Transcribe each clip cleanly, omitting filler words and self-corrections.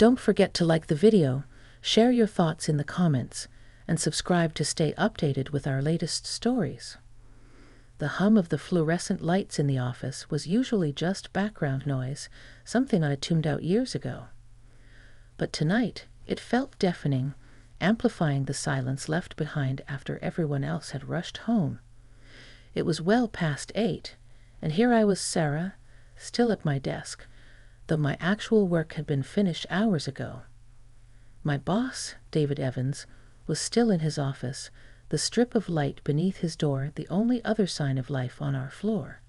Don't forget to like the video, share your thoughts in the comments, and subscribe to stay updated with our latest stories. The hum of the fluorescent lights in the office was usually just background noise, something I tuned out years ago. But tonight, it felt deafening, amplifying the silence left behind after everyone else had rushed home. It was well past 8, and here I was, Sarah, still at my desk, though my actual work had been finished hours ago. My boss, David Evans, was still in his office, the strip of light beneath his door the only other sign of life on our floor.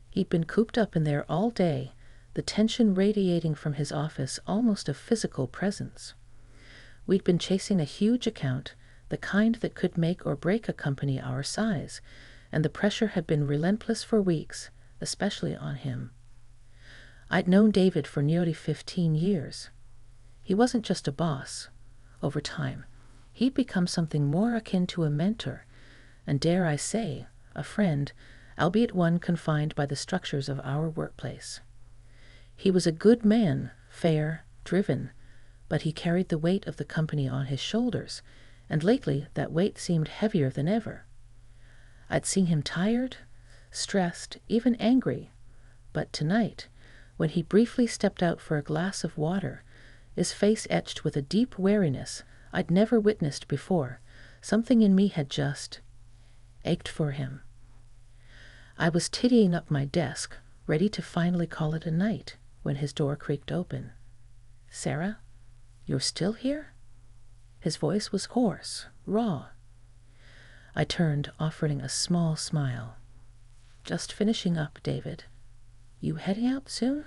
He'd been cooped up in there all day, the tension radiating from his office almost a physical presence. We'd been chasing a huge account, the kind that could make or break a company our size, and the pressure had been relentless for weeks, especially on him. I'd known David for nearly 15 years. He wasn't just a boss. Over time, he'd become something more akin to a mentor, and dare I say, a friend, albeit one confined by the structures of our workplace. He was a good man, fair, driven, but he carried the weight of the company on his shoulders, and lately that weight seemed heavier than ever. I'd seen him tired, stressed, even angry, but tonight, when he briefly stepped out for a glass of water, his face etched with a deep wariness I'd never witnessed before, something in me had just ached for him. I was tidying up my desk, ready to finally call it a night, when his door creaked open. "Sarah, you're still here?" His voice was hoarse, raw. I turned, offering a small smile. "Just finishing up, David. You heading out soon?"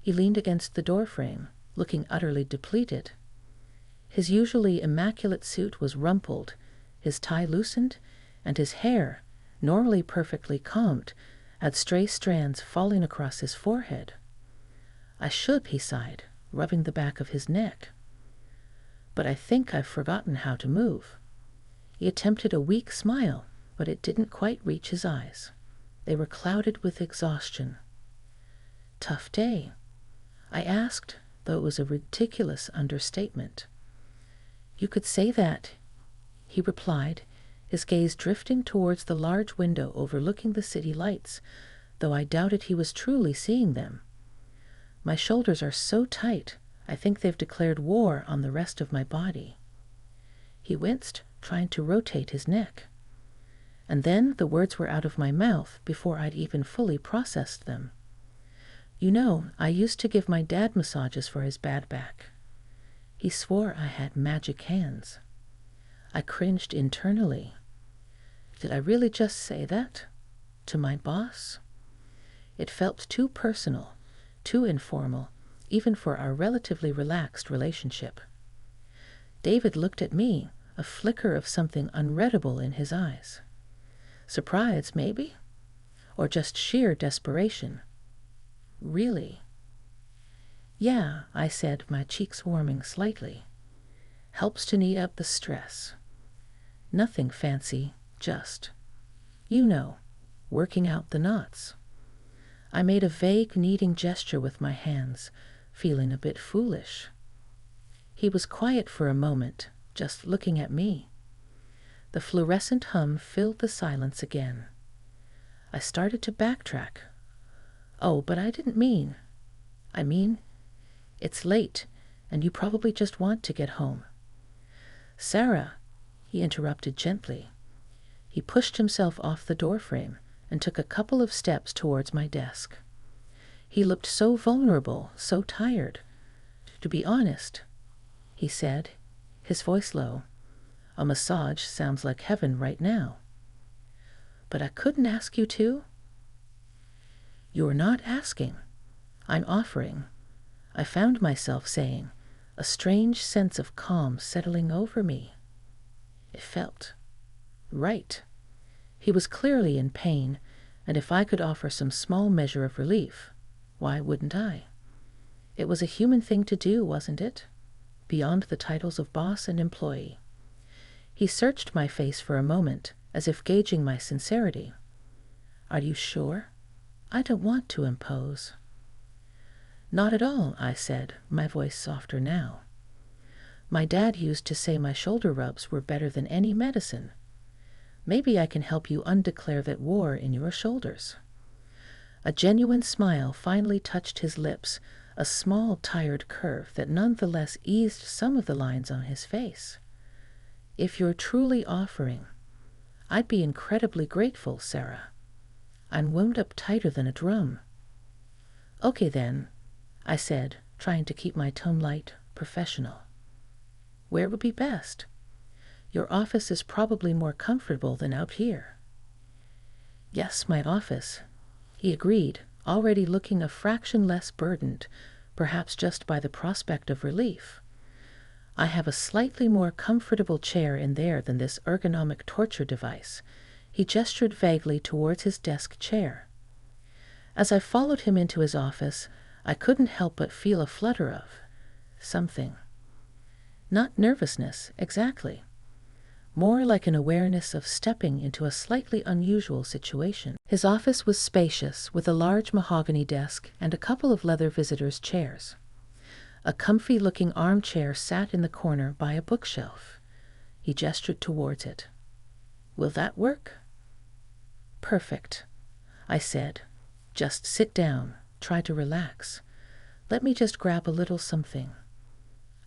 He leaned against the doorframe, looking utterly depleted. His usually immaculate suit was rumpled, his tie loosened, and his hair, normally perfectly combed, had stray strands falling across his forehead. "I should," he sighed, rubbing the back of his neck. "But I think I've forgotten how to move." He attempted a weak smile, but it didn't quite reach his eyes. They were clouded with exhaustion. "Tough day?" I asked, though it was a ridiculous understatement. "You could say that," he replied, his gaze drifting towards the large window overlooking the city lights, though I doubted he was truly seeing them. "My shoulders are so tight, I think they've declared war on the rest of my body." He winced, trying to rotate his neck. And then the words were out of my mouth before I'd even fully processed them. "You know, I used to give my dad massages for his bad back." He swore I had magic hands. I cringed internally. Did I really just say that? To my boss? It felt too personal, too informal, even for our relatively relaxed relationship. David looked at me, a flicker of something unreadable in his eyes. Surprise, maybe? Or just sheer desperation? "Really?" "Yeah," I said, my cheeks warming slightly. "Helps to knead up the stress. Nothing fancy, just, you know, working out the knots." I made a vague kneading gesture with my hands, feeling a bit foolish. He was quiet for a moment, just looking at me. The fluorescent hum filled the silence again. I started to backtrack. "Oh, but I didn't mean. I mean, it's late, and you probably just want to get home." "Sarah," he interrupted gently. He pushed himself off the doorframe and took a couple of steps towards my desk. He looked so vulnerable, so tired. "To be honest," he said, his voice low, "a massage sounds like heaven right now." "But I couldn't ask you to." "You're not asking. I'm offering," I found myself saying, a strange sense of calm settling over me. It felt right. He was clearly in pain, and if I could offer some small measure of relief, why wouldn't I? It was a human thing to do, wasn't it? Beyond the titles of boss and employee. He searched my face for a moment, as if gauging my sincerity. "Are you sure? I don't want to impose." "Not at all," I said, my voice softer now. "My dad used to say my shoulder rubs were better than any medicine. Maybe I can help you undeclare that war in your shoulders." A genuine smile finally touched his lips, a small, tired curve that nonetheless eased some of the lines on his face. "If you're truly offering, I'd be incredibly grateful, Sarah. I'm wound up tighter than a drum." "Okay then," I said, trying to keep my tone light, professional. "Where would be best? Your office is probably more comfortable than out here." "Yes, my office," he agreed, already looking a fraction less burdened, perhaps just by the prospect of relief. "I have a slightly more comfortable chair in there than this ergonomic torture device." He gestured vaguely towards his desk chair. As I followed him into his office, I couldn't help but feel a flutter of something. Not nervousness, exactly. More like an awareness of stepping into a slightly unusual situation. His office was spacious, with a large mahogany desk and a couple of leather visitors' chairs. A comfy-looking armchair sat in the corner by a bookshelf. He gestured towards it. "Will that work?" "Perfect," I said. "Just sit down. Try to relax. Let me just grab a little something."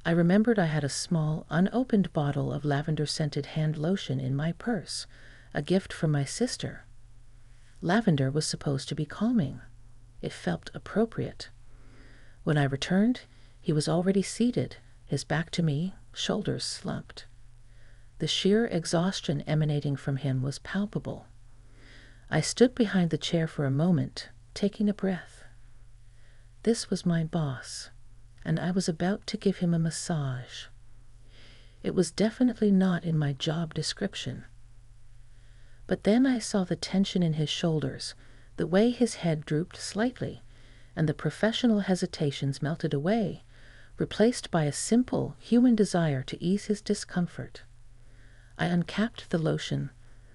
I remembered I had a small, unopened bottle of lavender-scented hand lotion in my purse, a gift from my sister. Lavender was supposed to be calming. It felt appropriate. When I returned, he was already seated, his back to me, shoulders slumped. The sheer exhaustion emanating from him was palpable. I stood behind the chair for a moment, taking a breath. This was my boss, and I was about to give him a massage. It was definitely not in my job description. But then I saw the tension in his shoulders, the way his head drooped slightly, and the professional hesitations melted away, replaced by a simple human desire to ease his discomfort. I uncapped the lotion,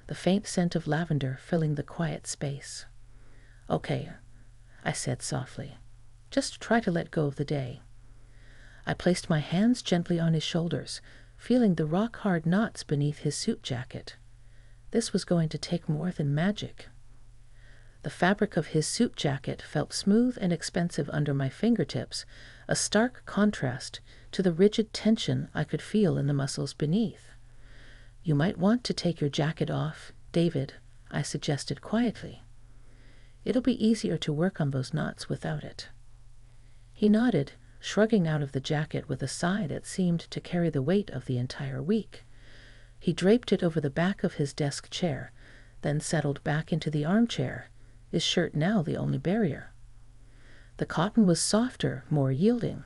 the faint scent of lavender filling the quiet space. "Okay," I said softly. "Just try to let go of the day." I placed my hands gently on his shoulders, feeling the rock-hard knots beneath his suit jacket. This was going to take more than magic. The fabric of his suit jacket felt smooth and expensive under my fingertips, a stark contrast to the rigid tension I could feel in the muscles beneath. "You might want to take your jacket off, David," I suggested quietly. "It'll be easier to work on those knots without it." He nodded, shrugging out of the jacket with a sigh that seemed to carry the weight of the entire week. He draped it over the back of his desk chair, then settled back into the armchair, his shirt now the only barrier. The cotton was softer, more yielding.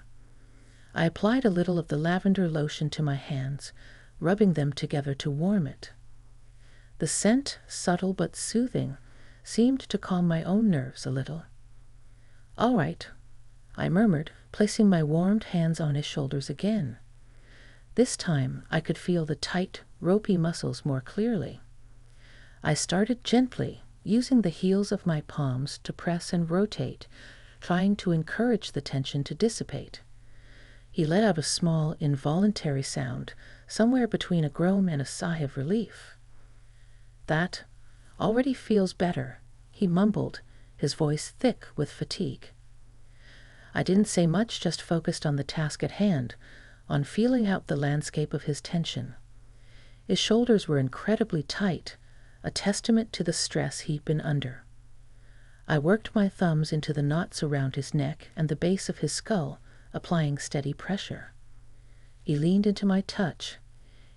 I applied a little of the lavender lotion to my hands, rubbing them together to warm it. The scent, subtle but soothing, seemed to calm my own nerves a little. "All right," I murmured, placing my warmed hands on his shoulders again. This time I could feel the tight, ropey muscles more clearly. I started gently, using the heels of my palms to press and rotate, trying to encourage the tension to dissipate. He let out a small, involuntary sound, somewhere between a groan and a sigh of relief. "That already feels better," he mumbled, his voice thick with fatigue. I didn't say much, just focused on the task at hand, on feeling out the landscape of his tension. His shoulders were incredibly tight, a testament to the stress he'd been under. I worked my thumbs into the knots around his neck and the base of his skull, applying steady pressure. He leaned into my touch,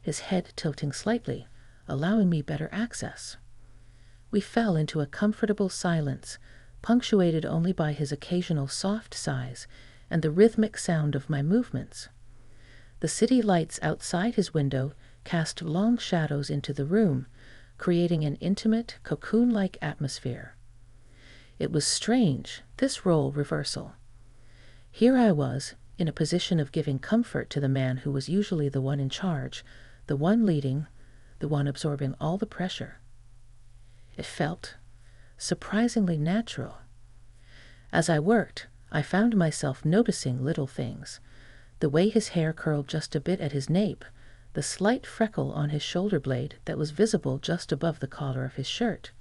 his head tilting slightly, allowing me better access. We fell into a comfortable silence, punctuated only by his occasional soft sighs and the rhythmic sound of my movements. The city lights outside his window cast long shadows into the room, creating an intimate, cocoon-like atmosphere. It was strange, this role reversal. Here I was, in a position of giving comfort to the man who was usually the one in charge, the one leading, the one absorbing all the pressure. It felt surprisingly natural. As I worked, I found myself noticing little things. The way his hair curled just a bit at his nape, the slight freckle on his shoulder blade that was visible just above the collar of his shirt.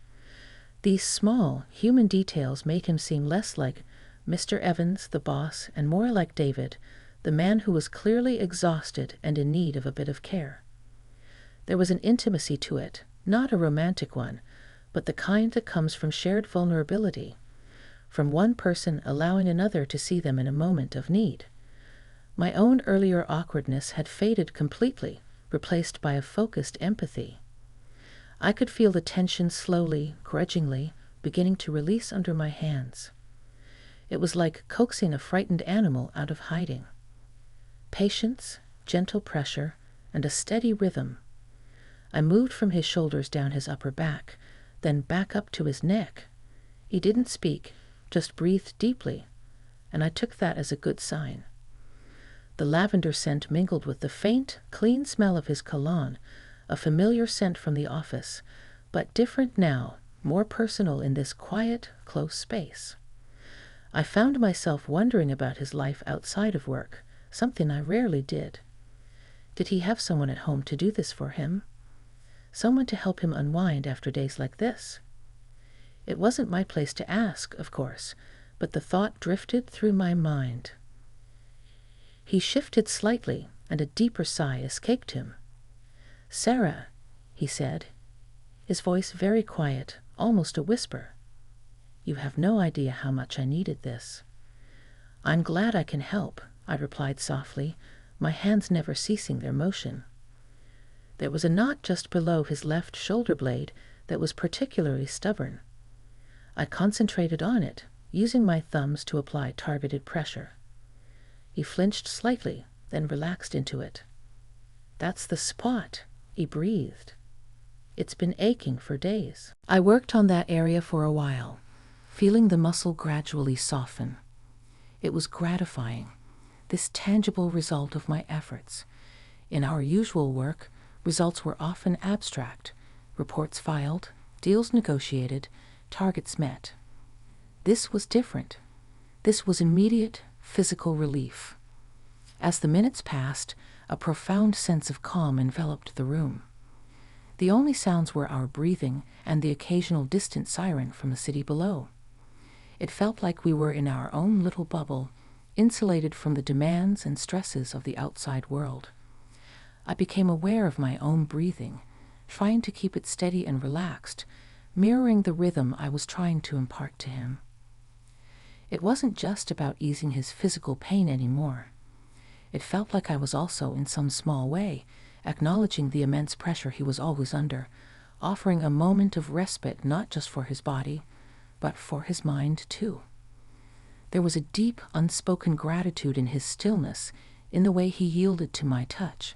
These small, human details made him seem less like Mr. Evans, the boss, and more like David, the man who was clearly exhausted and in need of a bit of care. There was an intimacy to it, not a romantic one, but the kind that comes from shared vulnerability, from one person allowing another to see them in a moment of need. My own earlier awkwardness had faded completely, replaced by a focused empathy. I could feel the tension slowly, grudgingly, beginning to release under my hands. It was like coaxing a frightened animal out of hiding. Patience, gentle pressure, and a steady rhythm. I moved from his shoulders down his upper back, then back up to his neck. He didn't speak, just breathed deeply, and I took that as a good sign. The lavender scent mingled with the faint, clean smell of his cologne, a familiar scent from the office, but different now, more personal in this quiet, close space. I found myself wondering about his life outside of work, something I rarely did. Did he have someone at home to do this for him? Someone to help him unwind after days like this? It wasn't my place to ask, of course, but the thought drifted through my mind. He shifted slightly, and a deeper sigh escaped him. "Sarah," he said, his voice very quiet, almost a whisper. "You have no idea how much I needed this." "I'm glad I can help," I replied softly, my hands never ceasing their motion. There was a knot just below his left shoulder blade that was particularly stubborn. I concentrated on it, using my thumbs to apply targeted pressure. He flinched slightly, then relaxed into it. "That's the spot," he breathed. "It's been aching for days." I worked on that area for a while, feeling the muscle gradually soften. It was gratifying, this tangible result of my efforts. In our usual work, results were often abstract, reports filed, deals negotiated, targets met. This was different. This was immediate, physical relief. As the minutes passed, a profound sense of calm enveloped the room. The only sounds were our breathing and the occasional distant siren from the city below. It felt like we were in our own little bubble, insulated from the demands and stresses of the outside world. I became aware of my own breathing, trying to keep it steady and relaxed, mirroring the rhythm I was trying to impart to him. It wasn't just about easing his physical pain anymore. It felt like I was also, in some small way, acknowledging the immense pressure he was always under, offering a moment of respite not just for his body, but for his mind too. There was a deep, unspoken gratitude in his stillness, in the way he yielded to my touch.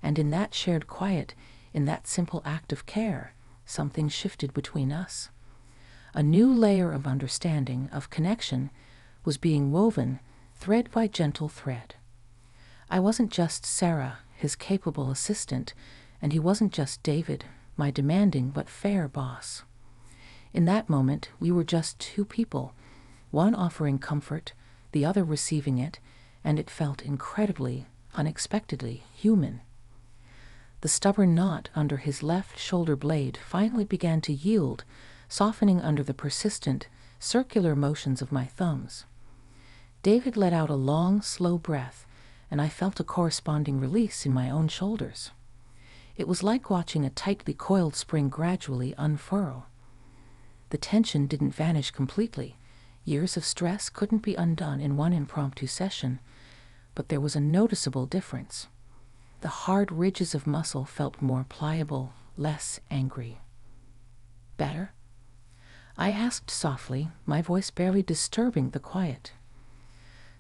And in that shared quiet, in that simple act of care, something shifted between us. A new layer of understanding, of connection, was being woven, thread by gentle thread. I wasn't just Sarah, his capable assistant, and he wasn't just David, my demanding but fair boss. In that moment, we were just two people, one offering comfort, the other receiving it, and it felt incredibly, unexpectedly human. The stubborn knot under his left shoulder blade finally began to yield, softening under the persistent, circular motions of my thumbs. David let out a long, slow breath, and I felt a corresponding release in my own shoulders. It was like watching a tightly coiled spring gradually unfurl. The tension didn't vanish completely. Years of stress couldn't be undone in one impromptu session, but there was a noticeable difference. The hard ridges of muscle felt more pliable, less angry. "Better?" I asked softly, my voice barely disturbing the quiet.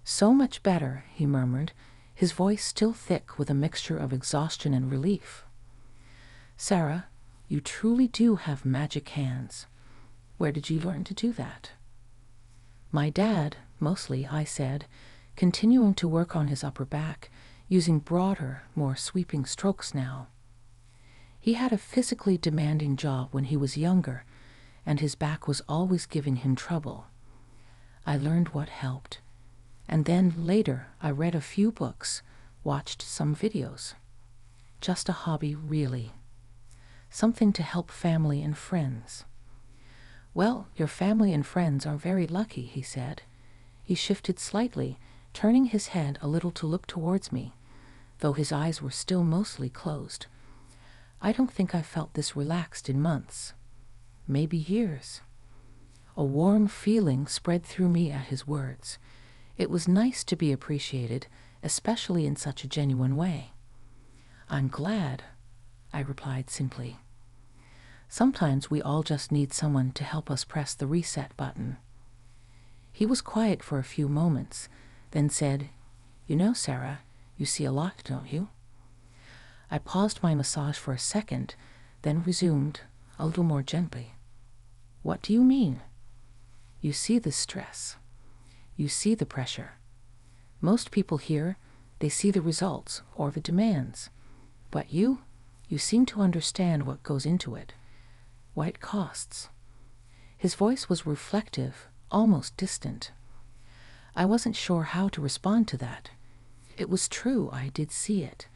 "So much better," he murmured, his voice still thick with a mixture of exhaustion and relief. "Sarah, you truly do have magic hands. Where did you learn to do that?" "My dad, mostly," I said, continuing to work on his upper back, using broader, more sweeping strokes now. He had a physically demanding job when he was younger, and his back was always giving him trouble. I learned what helped. And then later, I read a few books, watched some videos. Just a hobby, really. Something to help family and friends. Well, your family and friends are very lucky, he said. He shifted slightly, turning his head a little to look towards me, though his eyes were still mostly closed. I don't think I felt this relaxed in months, maybe years. A warm feeling spread through me at his words. It was nice to be appreciated, especially in such a genuine way. I'm glad, I replied simply. Sometimes we all just need someone to help us press the reset button. He was quiet for a few moments, then said, "You know, Sarah, you see a lot, don't you?" I paused my massage for a second, then resumed, a little more gently. "What do you mean?" "You see the stress. You see the pressure. Most people here, they see the results or the demands. But you seem to understand what goes into it, what it costs." His voice was reflective, almost distant. I wasn't sure how to respond to that. It was true, I did see it.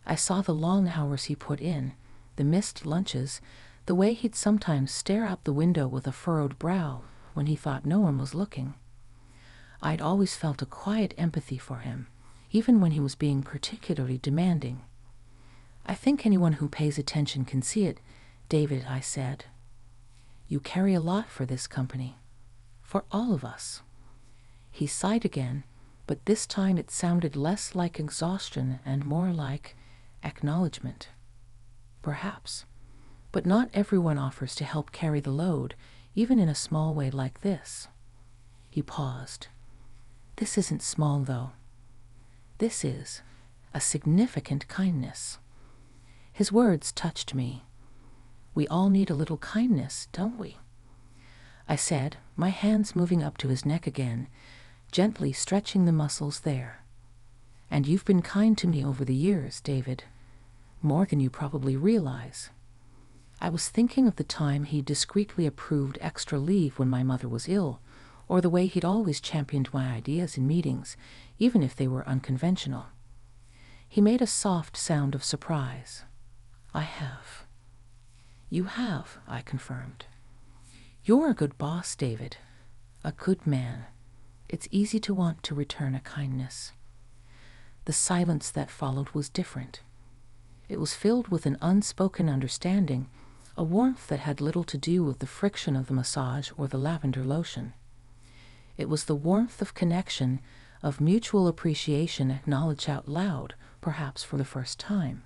I saw the long hours he put in, the missed lunches, the way he'd sometimes stare out the window with a furrowed brow when he thought no one was looking. I'd always felt a quiet empathy for him, even when he was being particularly demanding. "I think anyone who pays attention can see it, David," I said. "You carry a lot for this company, for all of us." He sighed again, but this time it sounded less like exhaustion and more like acknowledgement. Perhaps. But not everyone offers to help carry the load, even in a small way like this. He paused. "This isn't small, though. This is a significant kindness." His words touched me. We all need a little kindness, don't we? I said, my hands moving up to his neck again, gently stretching the muscles there. "And you've been kind to me over the years, David. More than you probably realize." I was thinking of the time he discreetly approved extra leave when my mother was ill, or the way he'd always championed my ideas in meetings, even if they were unconventional. He made a soft sound of surprise. "I have." "You have," I confirmed. "You're a good boss, David. A good man. It's easy to want to return a kindness." The silence that followed was different. It was filled with an unspoken understanding, a warmth that had little to do with the friction of the massage or the lavender lotion. It was the warmth of connection, of mutual appreciation acknowledged out loud, perhaps for the first time.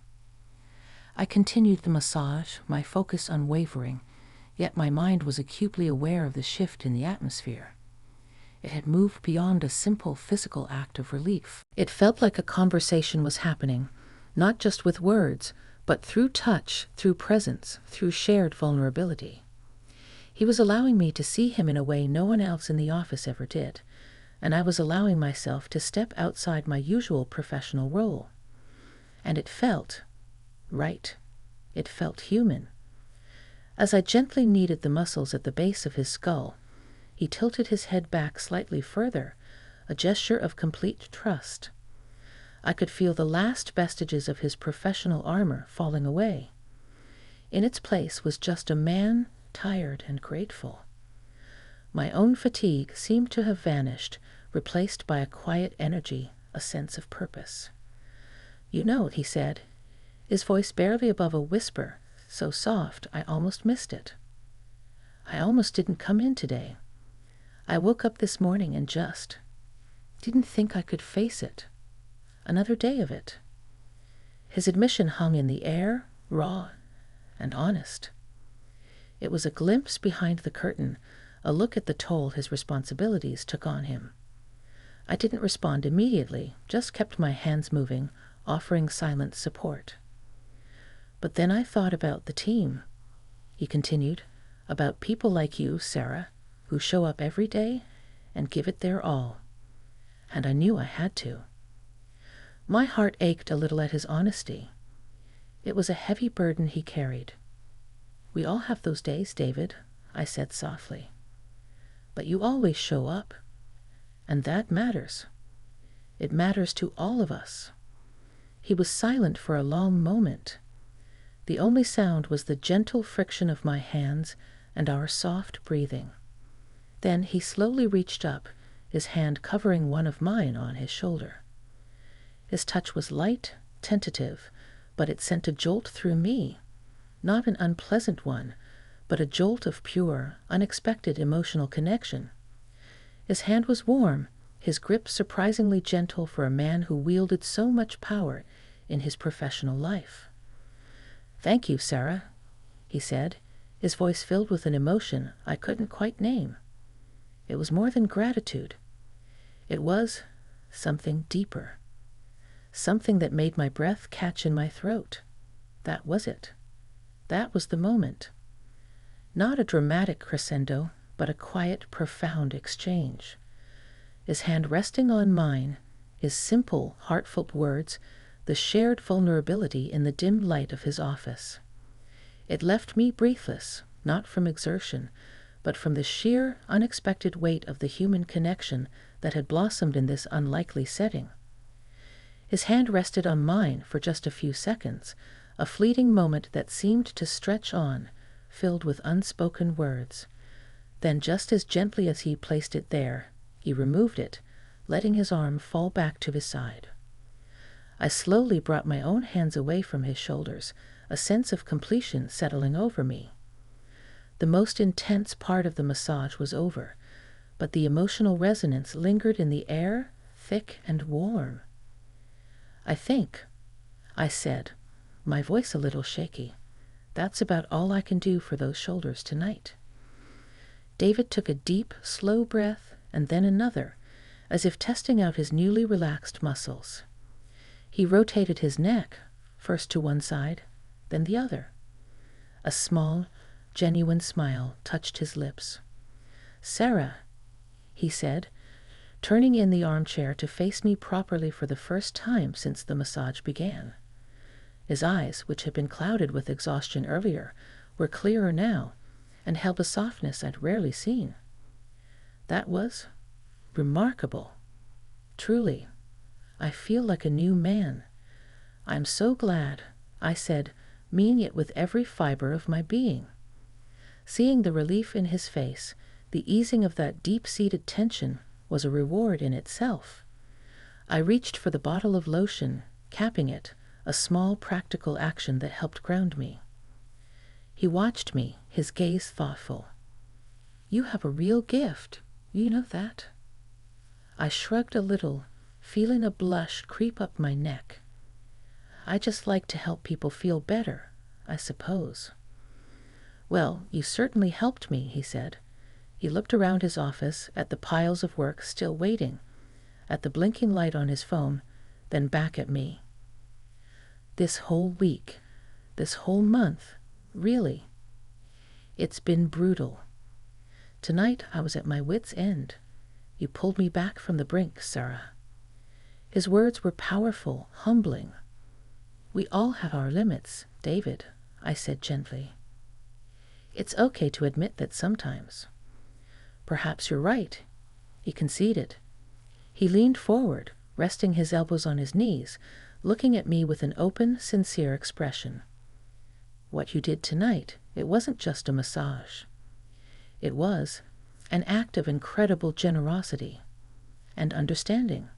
I continued the massage, my focus unwavering, yet my mind was acutely aware of the shift in the atmosphere. It had moved beyond a simple physical act of relief. It felt like a conversation was happening, not just with words, but through touch, through presence, through shared vulnerability. He was allowing me to see him in a way no one else in the office ever did, and I was allowing myself to step outside my usual professional role. And it felt right. It felt human. As I gently kneaded the muscles at the base of his skull, he tilted his head back slightly further, a gesture of complete trust. I could feel the last vestiges of his professional armor falling away. In its place was just a man, tired and grateful. My own fatigue seemed to have vanished, replaced by a quiet energy, a sense of purpose. "You know," he said, his voice barely above a whisper, so soft I almost missed it. "I almost didn't come in today. I woke up this morning and just didn't think I could face it. Another day of it." His admission hung in the air, raw and honest. It was a glimpse behind the curtain, a look at the toll his responsibilities took on him. I didn't respond immediately, just kept my hands moving, offering silent support. "But then I thought about the team," he continued, "about people like you, Sarah, who show up every day and give it their all. And I knew I had to." My heart ached a little at his honesty. It was a heavy burden he carried. "We all have those days, David," I said softly. "But you always show up. And that matters. It matters to all of us. He was silent for a long moment. The only sound was the gentle friction of my hands and our soft breathing. Then he slowly reached up, his hand covering one of mine on his shoulder. His touch was light, tentative, but it sent a jolt through me, not an unpleasant one, but a jolt of pure, unexpected emotional connection. His hand was warm, his grip surprisingly gentle for a man who wielded so much power in his professional life. "Thank you, Sarah," he said, his voice filled with an emotion I couldn't quite name. It was more than gratitude. It was something deeper. Something that made my breath catch in my throat. That was it. That was the moment. Not a dramatic crescendo, but a quiet, profound exchange. His hand resting on mine, his simple, heartfelt words, the shared vulnerability in the dim light of his office. It left me breathless, not from exertion, but from the sheer, unexpected weight of the human connection that had blossomed in this unlikely setting. His hand rested on mine for just a few seconds, a fleeting moment that seemed to stretch on, filled with unspoken words. Then, just as gently as he placed it there, he removed it, letting his arm fall back to his side. I slowly brought my own hands away from his shoulders, a sense of completion settling over me. The most intense part of the massage was over, but the emotional resonance lingered in the air, thick and warm. "I think," I said, my voice a little shaky, "that's about all I can do for those shoulders tonight." David took a deep, slow breath and then another, as if testing out his newly relaxed muscles. He rotated his neck, first to one side, then the other. A small, genuine smile touched his lips. "Sarah," he said, turning in the armchair to face me properly for the first time since the massage began. His eyes, which had been clouded with exhaustion earlier, were clearer now, and held a softness I'd rarely seen. "That was remarkable. Truly, I feel like a new man. I'm so glad," I said, meaning it with every fiber of my being. Seeing the relief in his face, the easing of that deep-seated tension, was a reward in itself. I reached for the bottle of lotion, capping it, a small practical action that helped ground me. He watched me, his gaze thoughtful. "You have a real gift, you know that." I shrugged a little, feeling a blush creep up my neck. "I just like to help people feel better, I suppose." "Well, you certainly helped me," he said. He looked around his office, at the piles of work still waiting, at the blinking light on his phone, then back at me. "This whole week, this whole month, really. It's been brutal. Tonight I was at my wit's end. You pulled me back from the brink, Sarah." His words were powerful, humbling. "We all have our limits, David," I said gently. "It's okay to admit that sometimes." "Perhaps you're right," he conceded. He leaned forward, resting his elbows on his knees, looking at me with an open, sincere expression. "What you did tonight, it wasn't just a massage. It was an act of incredible generosity and understanding."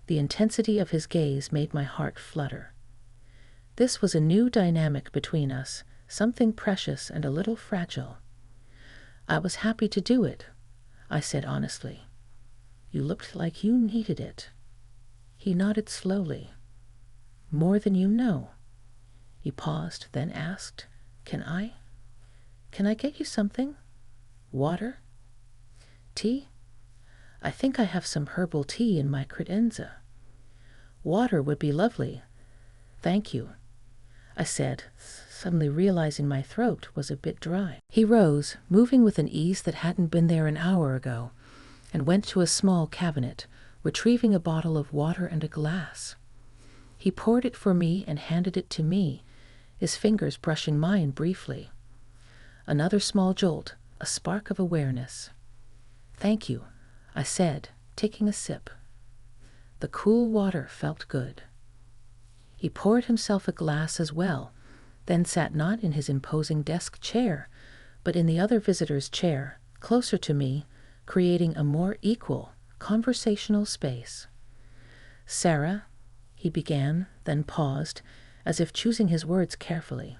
The intensity of his gaze made my heart flutter. This was a new dynamic between us, something precious and a little fragile. "I was happy to do it," I said honestly. "You looked like you needed it." He nodded slowly. "More than you know." He paused, then asked, Can I get you something? Water? Tea? I think I have some herbal tea in my credenza." "Water would be lovely. Thank you," I said, suddenly realizing my throat was a bit dry. He rose, moving with an ease that hadn't been there an hour ago, and went to a small cabinet, retrieving a bottle of water and a glass. He poured it for me and handed it to me, his fingers brushing mine briefly. Another small jolt, a spark of awareness. "Thank you," I said, taking a sip. The cool water felt good. He poured himself a glass as well, then sat not in his imposing desk chair, but in the other visitor's chair, closer to me, creating a more equal, conversational space. "Sarah," he began, then paused, as if choosing his words carefully.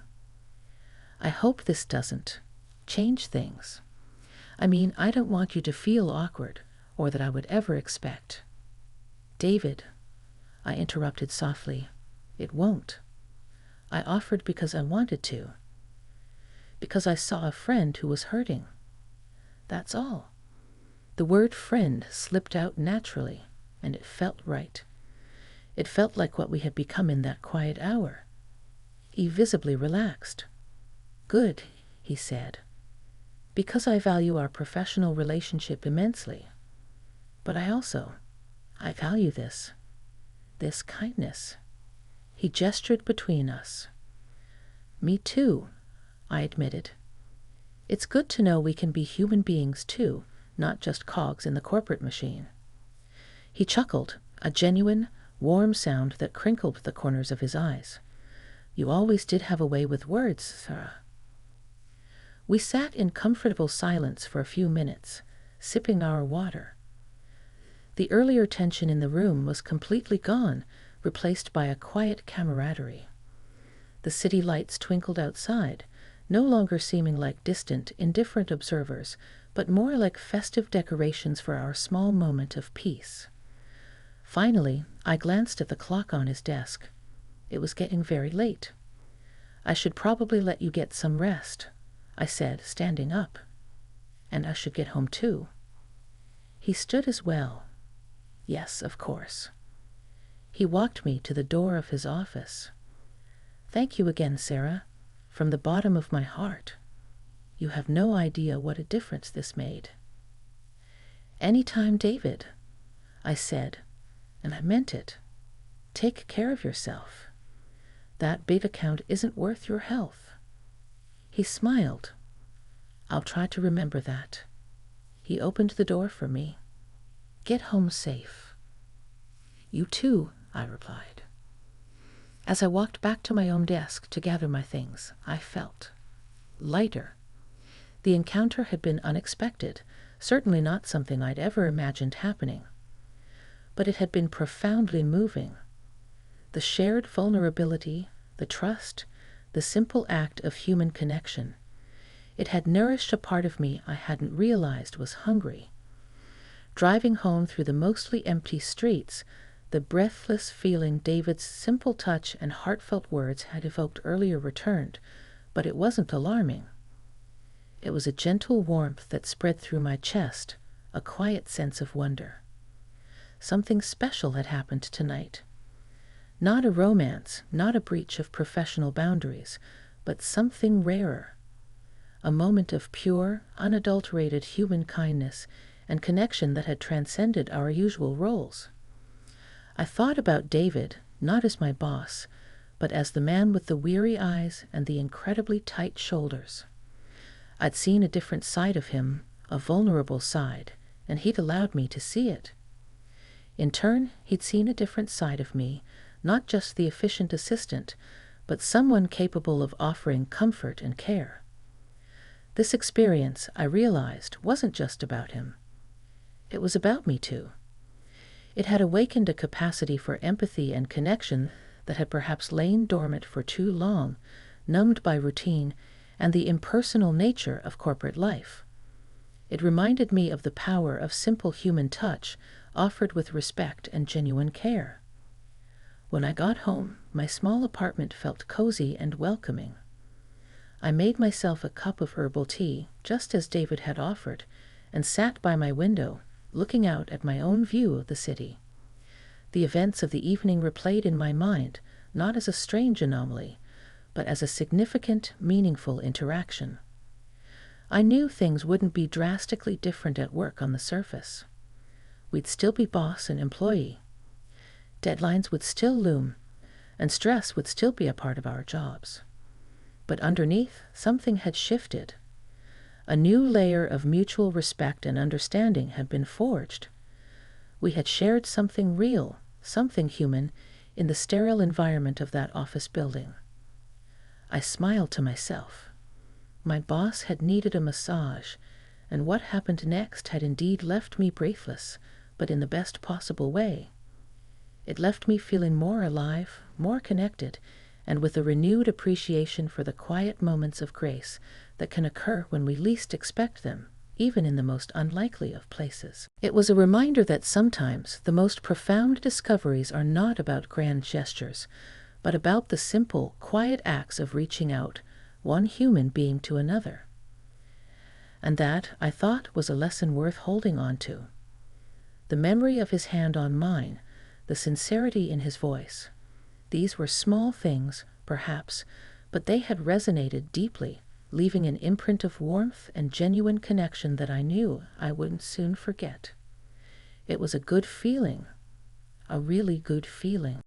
"I hope this doesn't change things. I mean, I don't want you to feel awkward, or that I would ever expect." "David," I interrupted softly, "it won't. I offered because I wanted to. Because I saw a friend who was hurting. That's all." The word friend slipped out naturally, and it felt right. It felt like what we had become in that quiet hour. He visibly relaxed. "Good," he said, "because I value our professional relationship immensely. But I value this kindness." He gestured between us. "Me too," I admitted. "It's good to know we can be human beings too, not just cogs in the corporate machine." He chuckled, a genuine, warm sound that crinkled the corners of his eyes. "You always did have a way with words, Sarah." We sat in comfortable silence for a few minutes, sipping our water. The earlier tension in the room was completely gone, replaced by a quiet camaraderie. The city lights twinkled outside, no longer seeming like distant, indifferent observers, but more like festive decorations for our small moment of peace. Finally, I glanced at the clock on his desk. It was getting very late. "I should probably let you get some rest," I said, standing up. "And I should get home too." He stood as well. "Yes, of course." He walked me to the door of his office. "Thank you again, Sarah, from the bottom of my heart. You have no idea what a difference this made." "Any time, David," I said, and I meant it. "Take care of yourself. That big account isn't worth your health." He smiled. "I'll try to remember that." He opened the door for me. "Get home safe." "You too," I replied. As I walked back to my own desk to gather my things, I felt lighter. The encounter had been unexpected, certainly not something I'd ever imagined happening. But it had been profoundly moving. The shared vulnerability, the trust, the simple act of human connection. It had nourished a part of me I hadn't realized was hungry. Driving home through the mostly empty streets, the breathless feeling David's simple touch and heartfelt words had evoked earlier returned, but it wasn't alarming. It was a gentle warmth that spread through my chest, a quiet sense of wonder. Something special had happened tonight. Not a romance, not a breach of professional boundaries, but something rarer. A moment of pure, unadulterated human kindness and connection that had transcended our usual roles. I thought about David, not as my boss, but as the man with the weary eyes and the incredibly tight shoulders. I'd seen a different side of him, a vulnerable side, and he'd allowed me to see it. In turn, he'd seen a different side of me, not just the efficient assistant, but someone capable of offering comfort and care. This experience, I realized, wasn't just about him. It was about me too. It had awakened a capacity for empathy and connection that had perhaps lain dormant for too long, numbed by routine and the impersonal nature of corporate life. It reminded me of the power of simple human touch, offered with respect and genuine care. When I got home, my small apartment felt cozy and welcoming. I made myself a cup of herbal tea, just as David had offered, and sat by my window, looking out at my own view of the city. The events of the evening replayed in my mind, not as a strange anomaly, but as a significant, meaningful interaction. I knew things wouldn't be drastically different at work on the surface. We'd still be boss and employee. Deadlines would still loom, and stress would still be a part of our jobs. But underneath, something had shifted. A new layer of mutual respect and understanding had been forged. We had shared something real, something human, in the sterile environment of that office building. I smiled to myself. My boss had needed a massage, and what happened next had indeed left me breathless, but in the best possible way. It left me feeling more alive, more connected, and with a renewed appreciation for the quiet moments of grace that can occur when we least expect them, even in the most unlikely of places. It was a reminder that sometimes the most profound discoveries are not about grand gestures, but about the simple, quiet acts of reaching out, one human being to another. And that, I thought, was a lesson worth holding on to. The memory of his hand on mine, the sincerity in his voice. These were small things, perhaps, but they had resonated deeply, leaving an imprint of warmth and genuine connection that I knew I wouldn't soon forget. It was a good feeling, a really good feeling.